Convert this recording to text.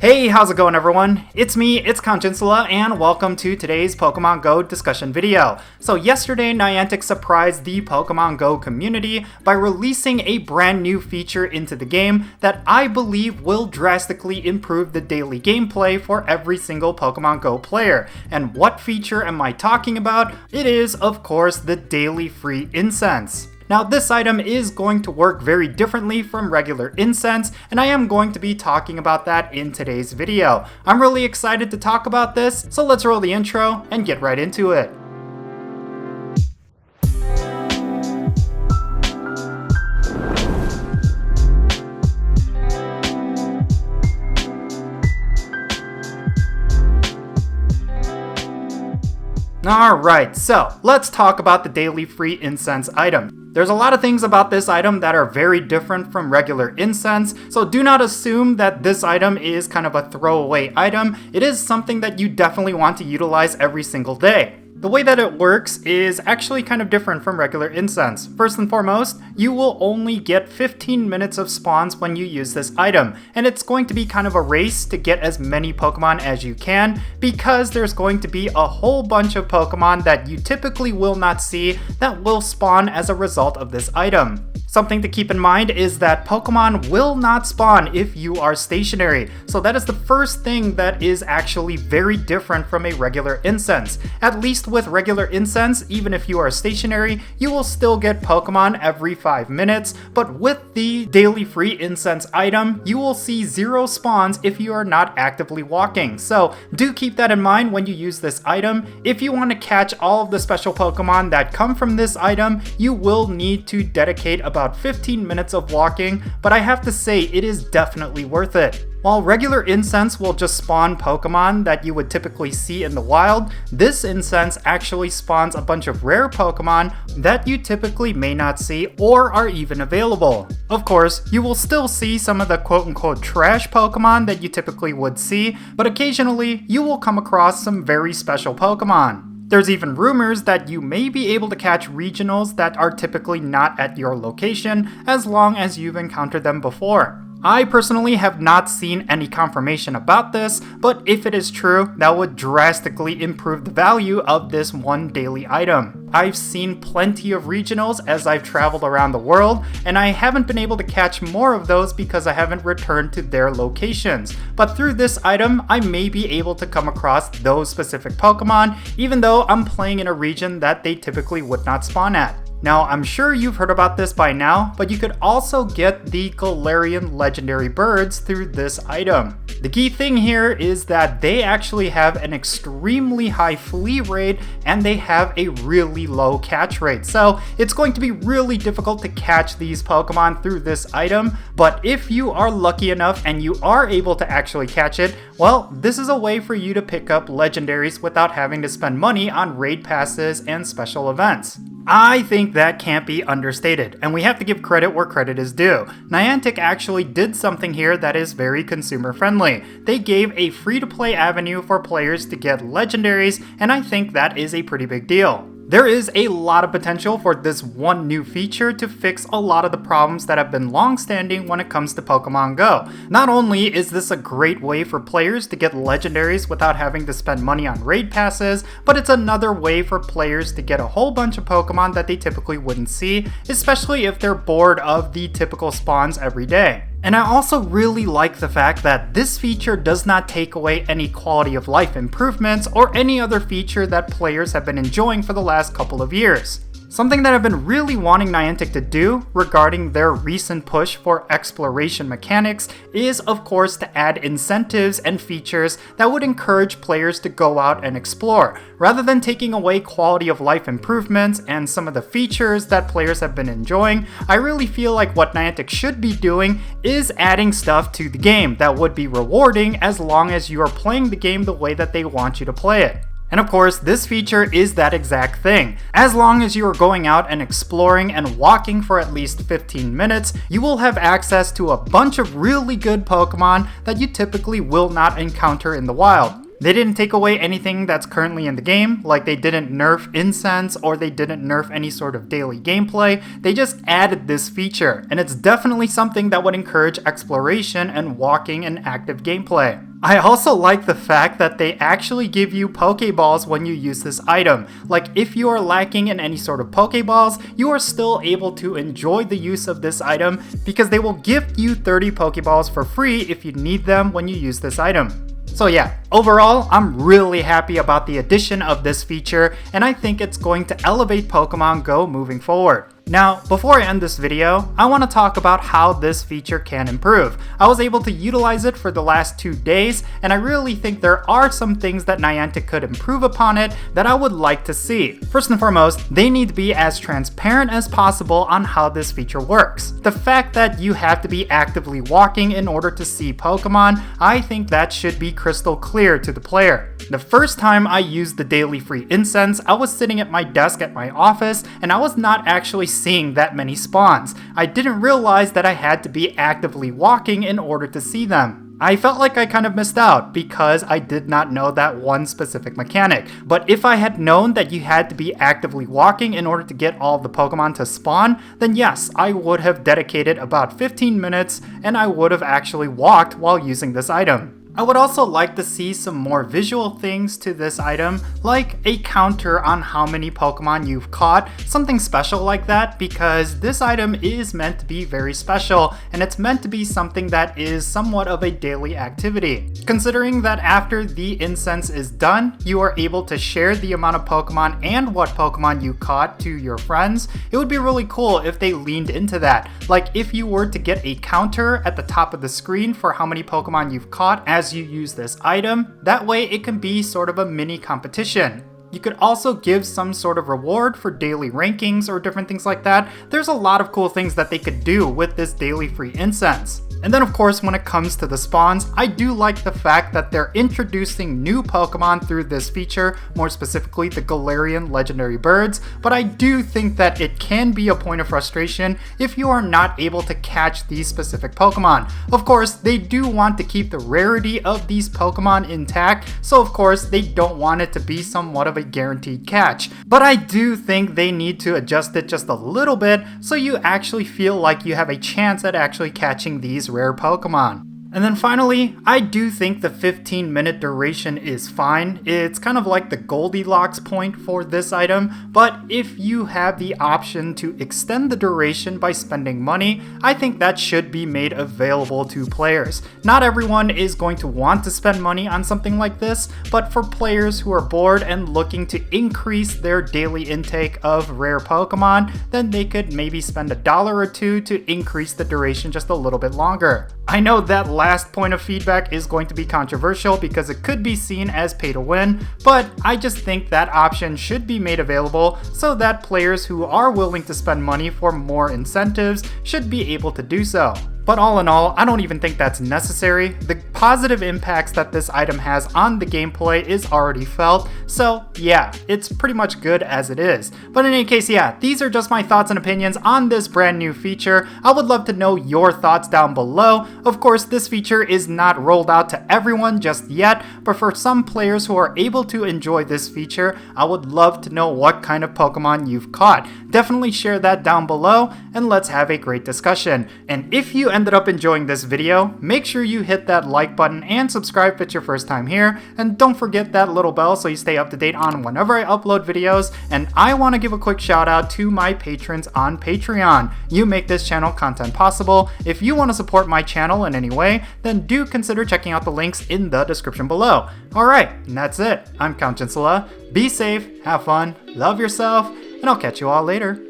Hey, how's it going everyone? It's me, it's Jinsula, and welcome to today's Pokemon Go discussion video. So yesterday, Niantic surprised the Pokemon Go community by releasing a brand new feature into the game that I believe will drastically improve the daily gameplay for every single Pokemon Go player. And what feature am I talking about? It is, of course, the daily free Incense. Now this item is going to work very differently from regular Incense, and I am going to be talking about that in today's video. I'm really excited to talk about this, so let's roll the intro and get right into it. Alright, so let's talk about the daily free Incense item. There's a lot of things about this item that are very different from regular Incense, so do not assume that this item is kind of a throwaway item. It is something that you definitely want to utilize every single day. The way that it works is actually kind of different from regular Incense. First and foremost, you will only get 15 minutes of spawns when you use this item, and it's going to be kind of a race to get as many Pokemon as you can, because there's going to be a whole bunch of Pokemon that you typically will not see that will spawn as a result of this item. Something to keep in mind is that Pokemon will not spawn if you are stationary, so that is the first thing that is actually very different from a regular Incense. At least with regular Incense, even if you are stationary, you will still get Pokemon every 5 minutes, but with the daily free Incense item, you will see 0 spawns if you are not actively walking. So do keep that in mind when you use this item. If you want to catch all of the special Pokemon that come from this item, you will need to dedicate about 15 minutes of walking, but I have to say it is definitely worth it. While regular Incense will just spawn Pokemon that you would typically see in the wild, this Incense actually spawns a bunch of rare Pokemon that you typically may not see or are even available. Of course, you will still see some of the quote-unquote trash Pokemon that you typically would see, but occasionally you will come across some very special Pokemon. There's even rumors that you may be able to catch regionals that are typically not at your location as long as you've encountered them before. I personally have not seen any confirmation about this, but if it is true, that would drastically improve the value of this one daily item. I've seen plenty of regionals as I've traveled around the world, and I haven't been able to catch more of those because I haven't returned to their locations. But through this item, I may be able to come across those specific Pokemon, even though I'm playing in a region that they typically would not spawn at. Now, I'm sure you've heard about this by now, but you could also get the Galarian legendary birds through this item. The key thing here is that they actually have an extremely high flea rate and they have a really low catch rate. So it's going to be really difficult to catch these Pokemon through this item, but if you are lucky enough and you are able to actually catch it, well, this is a way for you to pick up legendaries without having to spend money on raid passes and special events. I think that can't be understated, and we have to give credit where credit is due. Niantic actually did something here that is very consumer friendly. They gave a free-to-play avenue for players to get legendaries, and I think that is a pretty big deal. There is a lot of potential for this one new feature to fix a lot of the problems that have been long-standing when it comes to Pokemon Go. Not only is this a great way for players to get legendaries without having to spend money on raid passes, but it's another way for players to get a whole bunch of Pokemon that they typically wouldn't see, especially if they're bored of the typical spawns every day. And I also really like the fact that this feature does not take away any quality of life improvements or any other feature that players have been enjoying for the last couple of years. Something that I've been really wanting Niantic to do regarding their recent push for exploration mechanics is, of course, to add incentives and features that would encourage players to go out and explore. Rather than taking away quality of life improvements and some of the features that players have been enjoying, I really feel like what Niantic should be doing is adding stuff to the game that would be rewarding as long as you are playing the game the way that they want you to play it. And of course, this feature is that exact thing. As long as you are going out and exploring and walking for at least 15 minutes, you will have access to a bunch of really good Pokemon that you typically will not encounter in the wild. They didn't take away anything that's currently in the game, like they didn't nerf Incense or they didn't nerf any sort of daily gameplay. They just added this feature, and it's definitely something that would encourage exploration and walking and active gameplay. I also like the fact that they actually give you Pokeballs when you use this item. Like, if you are lacking in any sort of Pokeballs, you are still able to enjoy the use of this item because they will give you 30 Pokeballs for free if you need them when you use this item. So yeah, overall, I'm really happy about the addition of this feature, and I think it's going to elevate Pokemon Go moving forward. Now, before I end this video, I want to talk about how this feature can improve. I was able to utilize it for the last 2 days, and I really think there are some things that Niantic could improve upon it that I would like to see. First and foremost, they need to be as transparent as possible on how this feature works. The fact that you have to be actively walking in order to see Pokemon, I think that should be crystal clear to the player. The first time I used the daily free Incense, I was sitting at my desk at my office, and I was not actually seeing that many spawns. I didn't realize that I had to be actively walking in order to see them. I felt like I kind of missed out because I did not know that one specific mechanic. But if I had known that you had to be actively walking in order to get all the Pokemon to spawn, then yes, I would have dedicated about 15 minutes and I would have actually walked while using this item. I would also like to see some more visual things to this item, like a counter on how many Pokemon you've caught, something special like that, because this item is meant to be very special, and it's meant to be something that is somewhat of a daily activity. Considering that after the incense is done, you are able to share the amount of Pokemon and what Pokemon you caught to your friends, it would be really cool if they leaned into that. Like if you were to get a counter at the top of the screen for how many Pokemon you've caught as you use this item, that way it can be sort of a mini competition. You could also give some sort of reward for daily rankings or different things like that. There's a lot of cool things that they could do with this daily free incense. And then of course, when it comes to the spawns, I do like the fact that they're introducing new Pokemon through this feature, more specifically the Galarian legendary birds, but I do think that it can be a point of frustration if you are not able to catch these specific Pokemon. Of course, they do want to keep the rarity of these Pokemon intact, so of course they don't want it to be somewhat of a guaranteed catch. But I do think they need to adjust it just a little bit so you actually feel like you have a chance at actually catching these rare Pokemon. And then finally, I do think the 15-minute duration is fine. It's kind of like the Goldilocks point for this item, but if you have the option to extend the duration by spending money, I think that should be made available to players. Not everyone is going to want to spend money on something like this, but for players who are bored and looking to increase their daily intake of rare Pokemon, then they could maybe spend $1 or $2 to increase the duration just a little bit longer. I know that last point of feedback is going to be controversial because it could be seen as pay to win, but I just think that option should be made available so that players who are willing to spend money for more incentives should be able to do so. But all in all, I don't even think that's necessary. The positive impacts that this item has on the gameplay is already felt, so yeah, it's pretty much good as it is. But in any case, yeah, these are just my thoughts and opinions on this brand new feature. I would love to know your thoughts down below. Of course, this feature is not rolled out to everyone just yet, but for some players who are able to enjoy this feature, I would love to know what kind of Pokemon you've caught. Definitely share that down below, and let's have a great discussion. And if you ended up enjoying this video, make sure you hit that like button and subscribe if it's your first time here, and don't forget that little bell so you stay up to date on whenever I upload videos. And I want to give a quick shout out to my patrons on Patreon. You make this channel content possible. If you want to support my channel in any way, then do consider checking out the links in the description below. Alright, and that's it. I'm Count Jinsula. Be safe, have fun, love yourself, and I'll catch you all later.